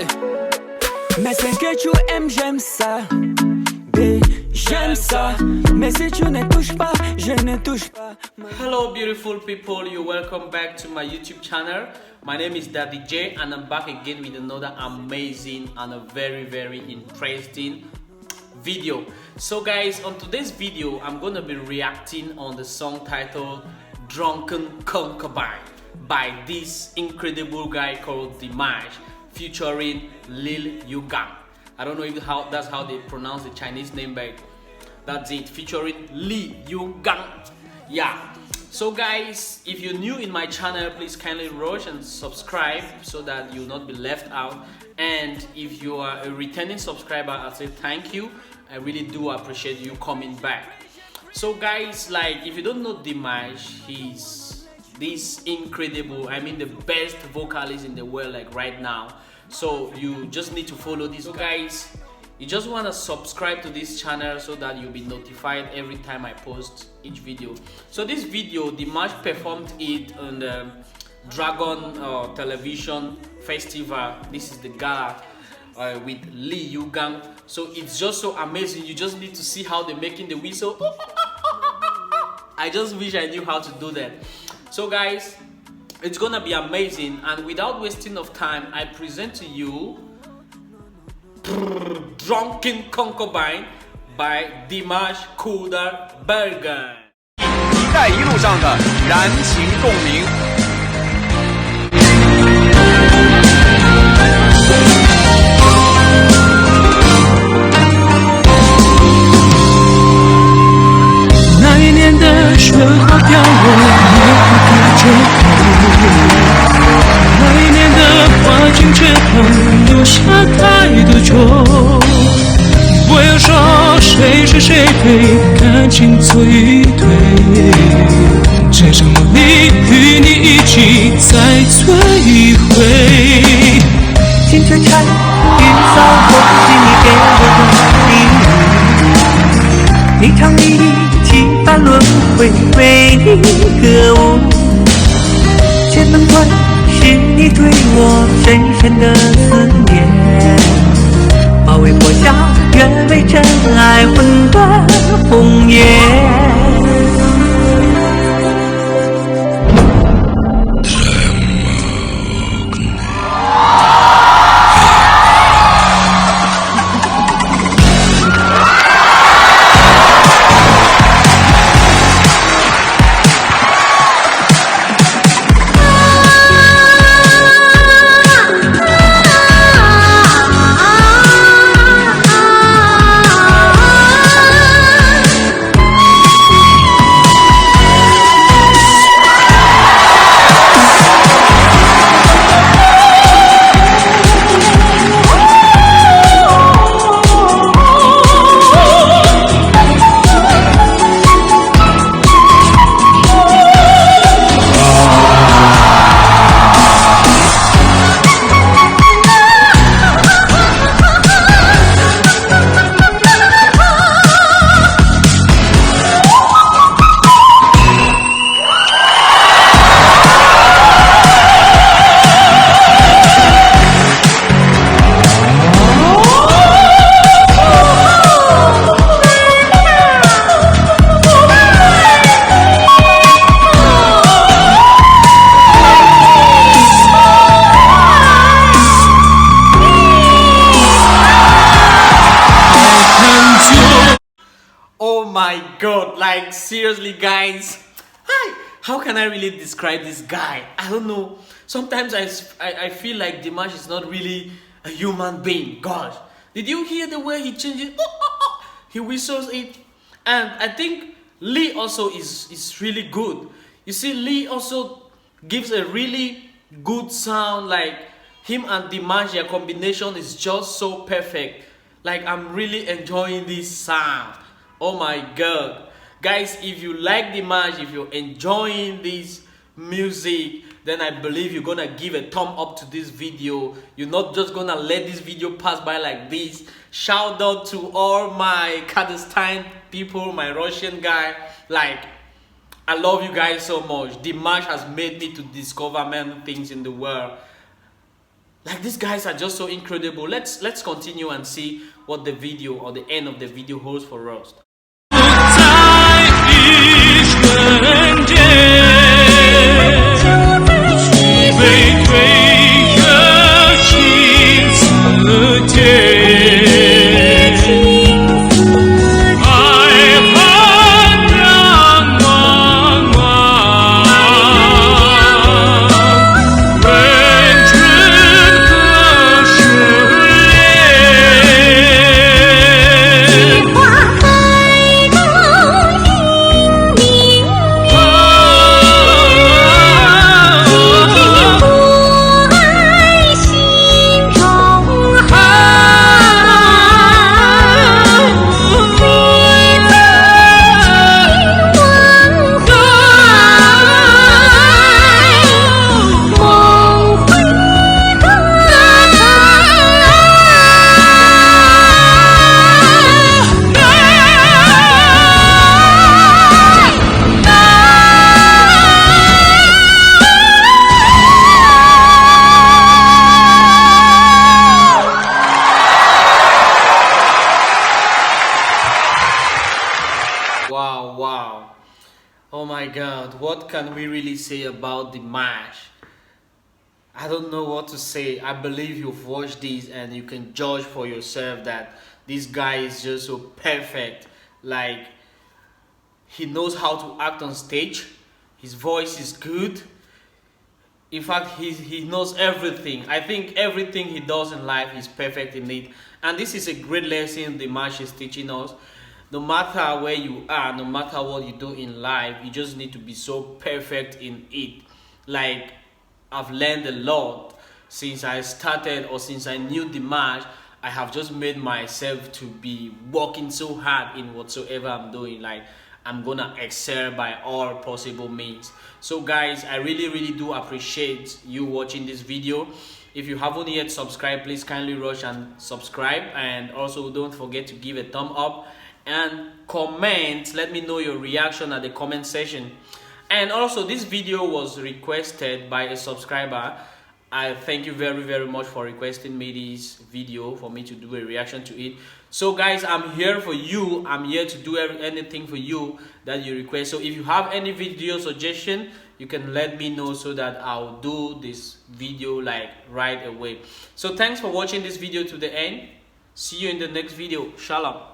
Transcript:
Yeah. Mais c'est que tu aimes, j'aime ça. J'aime ça. Mais si tu ne touches pas, je ne touche pas. Hello beautiful people, you're welcome back to my YouTube channel. My name is Daddy J and I'm back again with another amazing and a very interesting video. So guys, on today's video I'm gonna be reacting on the song titled Drunken Concubine by this incredible guy called Dimash featuring Yugang. I don't know if that's how they pronounce the Chinese name, but that's it, featuring Yugang. Yeah. So guys, if you're new in my channel, please kindly rush and subscribe so that you'll not be left out. And if you are a returning subscriber, I'll say thank you. I really do appreciate you coming back. So guys, like, if you don't know Dimash, he's this incredible, I mean the best vocalist in the world like right now. So you just need to follow this. So guys, you just want to subscribe to this channel so that you'll be notified every time I post each video. So this video, Dimash performed it on the Dragon television festival. This is the gala with Yugang. So it's just so amazing. You just need to see how they're making the whistle. I just wish I knew how to do that. So guys, it's gonna be amazing, and without wasting of time, I present to you Drunken Concubine by Dimash Bergen. 在一路上的燃情共鸣。那一年的雪花飘落，没有个街头。那一年的花径却碰留下太多愁。不要说谁是谁非，感情最对。只剩我你与你一起再摧毁。青春缠雨扫过，是你给我的礼物。一场一起把轮回为你歌舞。千门关是你对我深深的思念。包围破晓，愿为真爱魂断红颜。Oh my god, like seriously guys, how can I really describe this guy? I don't know. Sometimes I feel like Dimash is not really a human being. Gosh, did you hear the way he changes? He whistles it. And I think Lee also is really good. You see, Lee also gives a really good sound. Like him and Dimash, their combination is just so perfect. Like I'm really enjoying this sound. Oh my god. Guys, if you like Dimash, if you're enjoying this music, then I believe you're gonna give a thumb up to this video. You're not just gonna let this video pass by like this. Shout out to all my Kazakhstan people, my Russian guy. Like, I love you guys so much. Dimash has made me to discover many things in the world. Like, these guys are just so incredible. Let's continue and see what the video or the end of the video holds for us. 在一瞬间，背对着青丝剑，爱恨两茫茫，问君何时恋？Wow. Oh my god, what can we really say about Dimash? I don't know what to say. I believe you've watched this and you can judge for yourself that this guy is just so perfect. Like, he knows how to act on stage. His voice is good. In fact, he knows everything. I think everything he does in life is perfect in it. And this is a great lesson Dimash is teaching us. No matter where you are, no matter what you do in life, you just need to be so perfect in it. Like, I've learned a lot since I started, or since I knew Dimash. I have just made myself to be working so hard in whatsoever I'm doing. Like, I'm gonna excel by all possible means. So guys, I really do appreciate you watching this video. If you haven't yet subscribed, please kindly rush and subscribe, and also don't forget to give a thumb up and comment. Let me know your reaction at the comment section. And also, this video was requested by a subscriber. I thank you very much for requesting me this video for me to do a reaction to it. So guys, I'm here for you. I'm here to do anything for you that you request. So if you have any video suggestion, you can let me know so that I'll do this video like right away. So thanks for watching this video to the end. See you in the next video. Shalom.